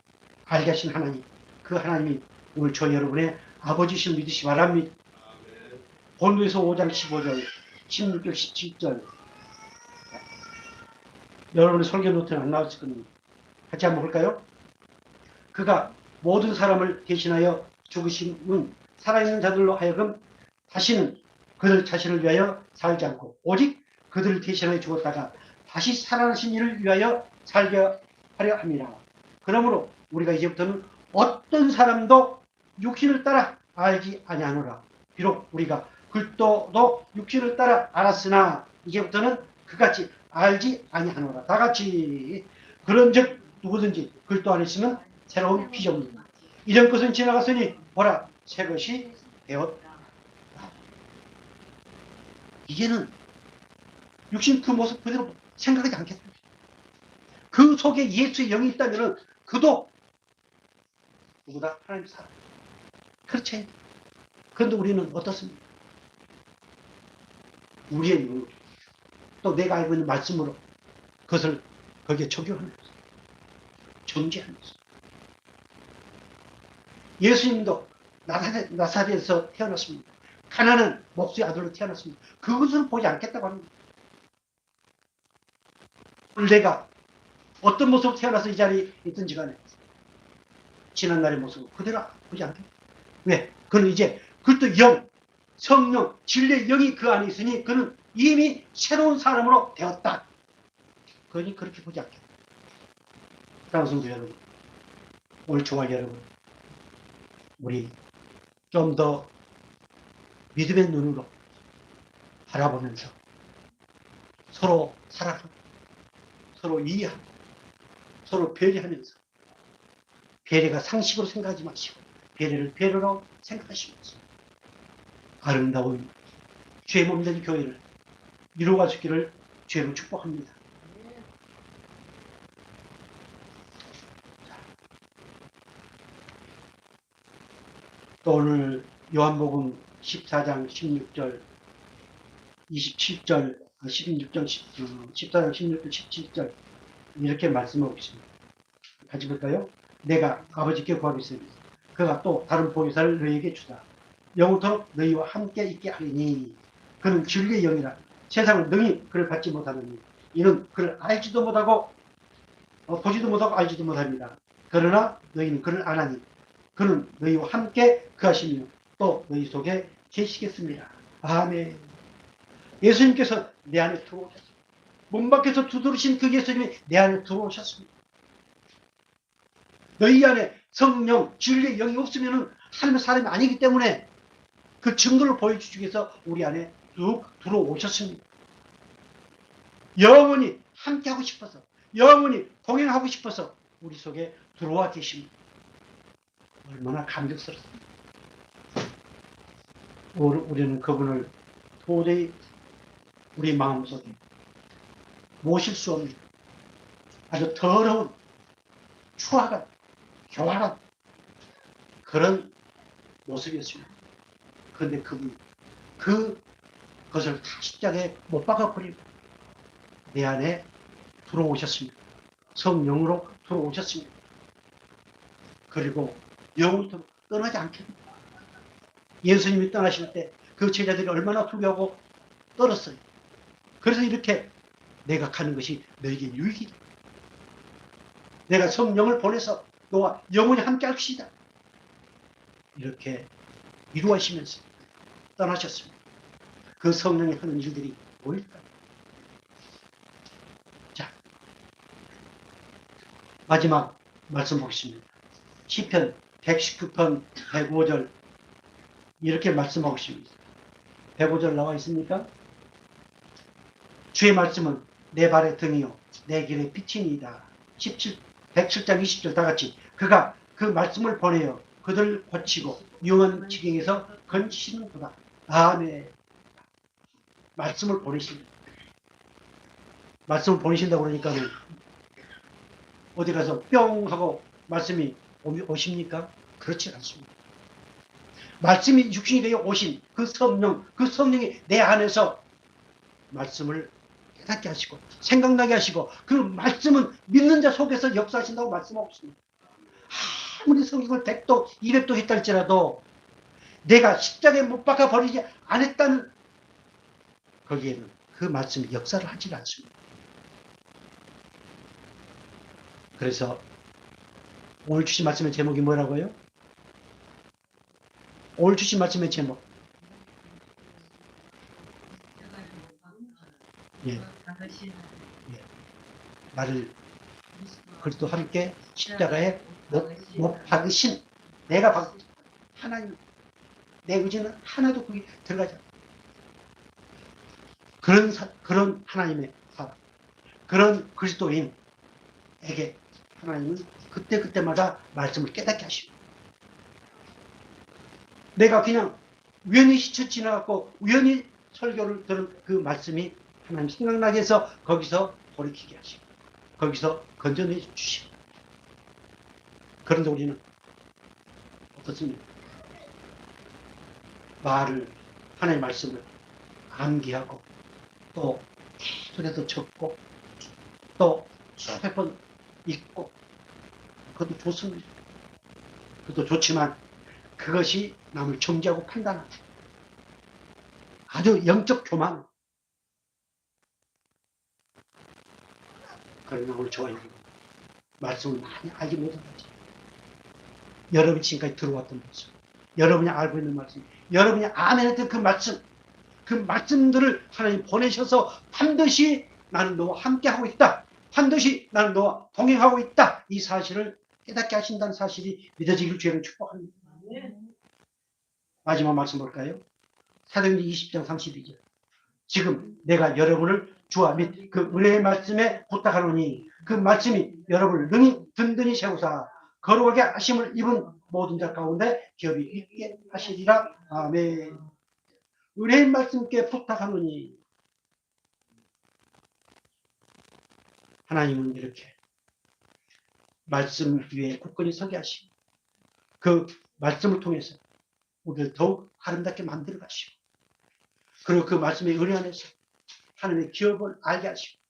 알게 하신 하나님, 그 하나님이 오늘 저 여러분의 아버지신 믿으시 바랍니다. 본도에서 5장 15절, 16절, 17절. 여러분의 설교 노트는 안 나왔을 겁니다. 같이 한번 볼까요? 그가 모든 사람을 대신하여 죽으심은 살아있는 자들로 하여금 다시는 그들 자신을 위하여 살지 않고 오직 그들을 대신하여 죽었다가 다시 살아나신 이를 위하여 살게 하려 함이라. 그러므로 우리가 이제부터는 어떤 사람도 육신을 따라 알지 아니하노라. 비록 우리가 그리스도도 육신을 따라 알았으나 이제부터는 그같이 알지 아니하노라. 다같이 그런즉 누구든지 그리스도 안에 있으면 새로운 피조물이다. 이전 것은 지나갔으니 보라 새 것이 되었다. 이제는 육신 그 모습 그대로 생각하지 않겠다. 그 속에 예수의 영이 있다면 그도 누구다? 하나님 사람. 그렇지. 그런데 우리는 어떻습니까? 우리의 눈으로 또 내가 알고 있는 말씀으로 그것을 거기에 적용하면서 정죄하면서 예수님도 나사렛에서 태어났습니다. 가난한 목수의 아들로 태어났습니다. 그것을 보지 않겠다고 합니다. 내가 어떤 모습으로 태어나서 이 자리에 있든지 간에 지난날의 모습을 그대로 보지 않겠다. 왜? 그는 이제 그것도 영, 성령, 진리의 영이 그 안에 있으니 그는 이미 새로운 사람으로 되었다. 그러니 그렇게 보지 않겠다. 사랑하는 성도 여러분, 오늘 저와 여러분, 우리 좀 더 믿음의 눈으로 바라보면서 서로 사랑하고 서로 이해하고 서로 배려하면서 배려가 상식으로 생각하지 마시고 배려를 배려로 생각하시면서 아름다운 죄 없는 교회를 이루어갈 수 있기를 죄로 축복합니다. 또 오늘 요한복음 14장 16절 27절 16절 14장 16절 17절 이렇게 말씀하고 있습니다. 같이 볼까요? 내가 아버지께 구하고 있으니 그가 또 다른 보혜사를 너희에게 주다. 영원토록 너희와 함께 있게 하리니 그는 진리의 영이라 세상은 능히 그를 받지 못하느니 이는 그를 알지도 못하고 보지도 못하고 알지도 못합니다. 그러나 너희는 그를 아나니 그는 너희와 함께 거하시며 또 너희 속에 계시겠습니다. 아멘. 예수님께서 내 안에 들어오셨습니다. 문 밖에서 두드리신 그 예수님이 내 안에 들어오셨습니다. 너희 안에 성령, 진리의 영이 없으면 하나님의 사람이 아니기 때문에 그 증거를 보여주기 위해서 우리 안에 쭉 들어오셨습니다. 영원히 함께하고 싶어서, 영원히 동행하고 싶어서 우리 속에 들어와 계십니다. 얼마나 감격스럽습니다. 우리는 그분을 도저히 우리 마음속에 모실 수 없는 아주 더러운 추악한 교활한 그런 모습이었습니다. 그런데 그분 그것을 다 십자가에 못 박아버리고 내 안에 들어오셨습니다. 성령으로 들어오셨습니다. 그리고 영원토록 떠나지 않겠다. 예수님이 떠나실 때 그 제자들이 얼마나 두려워하고 떨었어요. 그래서 이렇게 내가 가는 것이 너에게 유익이다. 내가 성령을 보내서 너와 영원히 함께 할시다. 이렇게 위로하시면서 떠나셨습니다. 그 성령이 하는 일들이 뭘까요? 자, 마지막 말씀 보겠습니다. 시편 119편 105절 이렇게 말씀하고 있습니다. 105절 나와 있습니까? 주의 말씀은 내 발의 등이요 내 길의 빛이니이다. 107장 20절 다 같이 그가 그 말씀을 보내어 그들 고치고 위험한 지경에서 건지시는구나. 아멘. 말씀을 보내십니다. 말씀을 보내신다고 그러니까는 어디 가서 뿅 하고 말씀이 오십니까? 그렇지 않습니다. 말씀이 육신이 되어 오신 그 성령이 내 안에서 말씀을 깨닫게 하시고 생각나게 하시고 그 말씀은 믿는 자 속에서 역사하신다고 말씀하고 있습니다. 아무리 성경을 100도 200도 했다 할지라도 내가 십자가에 못 박아 버리지 않았다는 거기에는 그 말씀이 역사를 하지 않습니다. 그래서 오늘 주신 말씀의 제목이 뭐라고요? 오늘 주신 말씀의 제목. 예. 나를 그리스도 함께 십자가에 못 박으신 내가 하나님 내 의지는 하나도 거기 들어가지 않아. 그런 하나님의 사람, 그런 그리스도인에게 하나님은 그때그때마다 말씀을 깨닫게 하십니다. 내가 그냥 우연히 스쳐 지나갔고 우연히 설교를 들은 그 말씀이 하나님 생각나게 해서 거기서 돌이키게 하시고 거기서 건져내 주시고 그런데 우리는 어떻습니까? 말을 하나님의 말씀을 암기하고 또 계속해서 적고 또 수백 번 읽고 그것도 좋습니다. 그것도 좋지만 그것이 남을 정죄하고 판단하고 아주 영적 교만. 그러나 오늘 저와 여러분 말씀을 많이 알지 못한 거죠. 여러분이 지금까지 들어왔던 말씀, 여러분이 알고 있는 말씀, 여러분이 아멘했던 그 말씀, 그 말씀들을 하나님 보내셔서 반드시 나는 너와 함께하고 있다. 반드시 나는 너와 동행하고 있다. 이 사실을 깨닫게 하신다는 사실이 믿어지길 주의를 축복합니다. 마지막 말씀 볼까요? 사도행전 20장 32절. 지금 내가 여러분을 주와 및 그 은혜의 말씀에 부탁하노니 그 말씀이 여러분을 능히 든든히 세우사 거룩하게 하심을 입은 모든 자 가운데 기업이 있게 하시리라. 아멘. 은혜의 말씀께 부탁하노니 하나님은 이렇게 말씀 위에 굳건히 서게 하시고 그 말씀을 통해서 우리를 더욱 아름답게 만들어 가시고 그리고 그 말씀의 은혜 안에서 하나님의 기업을 알게 하시고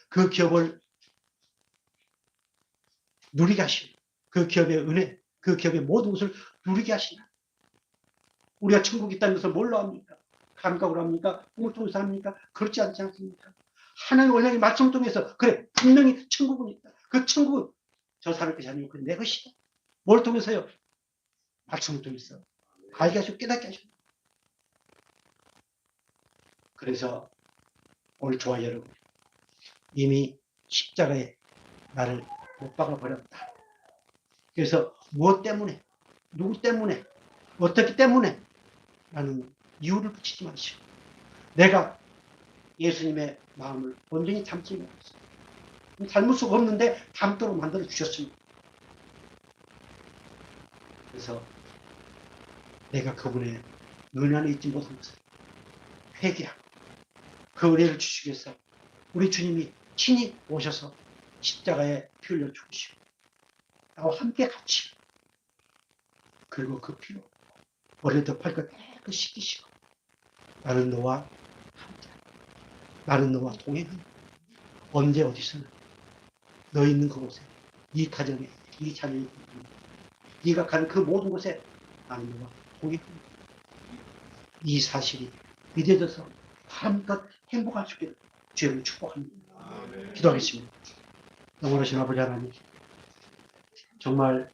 그 기업을 누리게 하시고 그 기업의 은혜, 그 기업의 모든 것을 누리게 하시나. 우리가 천국이 있다는 것을 뭘로 합니까? 감각으로 합니까? 꿈을 통해서 합니까? 그렇지 않지 않습니까? 하나님 원래 말씀을 통해서 그래 분명히 천국은 있다. 그 천국은 저 사람 것이 아니고 내 것이다. 뭘 통해서요? 말씀을 통해서 알게 하시고 깨닫게 하시고. 그래서 오늘 저와 여러분 이미 십자가에 나를 못 박아버렸다. 그래서 무엇 때문에 누구 때문에 어떻기 때문에 라는 이유를 붙이지 마시고 내가 예수님의 마음을 온전히 담지 못했어요. 닮을 수가 없는데 닮도록 만들어 주셨습니다. 그래서 내가 그분의 은혜 안에 있지 못한 것을 회개하고 그 은혜를 주시기 위해서 우리 주님이 친히 오셔서 십자가에 피 흘려 죽으시고 나와 함께 같이 그리고 그 피로 머리부터 발끝 깨끗이 씻기시고 나는 너와 함께 나는 너와 동행한다. 언제 어디서나 너 있는 그곳에 이 가정에 이 자녀에 네가 간 그 모든 곳에 나는 너와 공이 이 사실이 믿어져서 한껏 행복할 수 있게 주님을 축복합니다. 기도하겠습니다. 영원하신 아버지 하나님, 정말